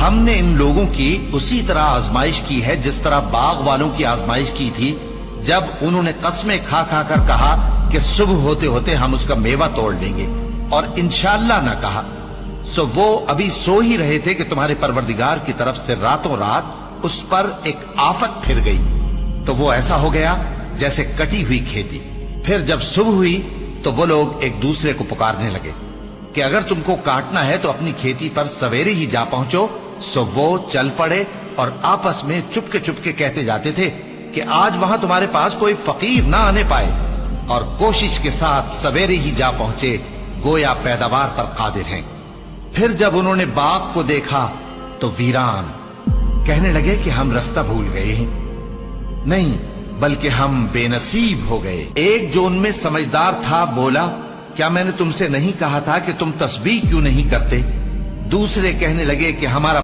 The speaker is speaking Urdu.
ہم نے ان لوگوں کی اسی طرح آزمائش کی ہے جس طرح باغ والوں کی آزمائش کی تھی جب انہوں نے قسمیں کھا کھا کر کہا کہ صبح ہوتے ہوتے ہم اس کا میوہ توڑ لیں گے اور انشاءاللہ نہ کہا. سو وہ ابھی سو ہی رہے تھے کہ تمہارے پروردگار کی طرف سے راتوں رات اس پر ایک آفت پھر گئی تو وہ ایسا ہو گیا جیسے کٹی ہوئی کھیتی. پھر جب صبح ہوئی تو وہ لوگ ایک دوسرے کو پکارنے لگے کہ اگر تم کو کاٹنا ہے تو اپنی کھیتی پر سویرے ہی جا پہنچو. سو وہ چل پڑے اور آپس میں چپ کے کہتے جاتے تھے کہ آج وہاں تمہارے پاس کوئی فقیر نہ آنے پائے، اور کوشش کے ساتھ سویرے ہی جا پہنچے گویا پیداوار پر قادر ہیں. پھر جب انہوں نے باغ کو دیکھا تو ویران، کہنے لگے کہ ہم رستہ بھول گئے ہیں. نہیں بلکہ ہم بے نصیب ہو گئے. ایک جو ان میں سمجھدار تھا بولا، کیا میں نے تم سے نہیں کہا تھا کہ تم تسبیح کیوں نہیں کرتے؟ دوسرے کہنے لگے کہ ہمارا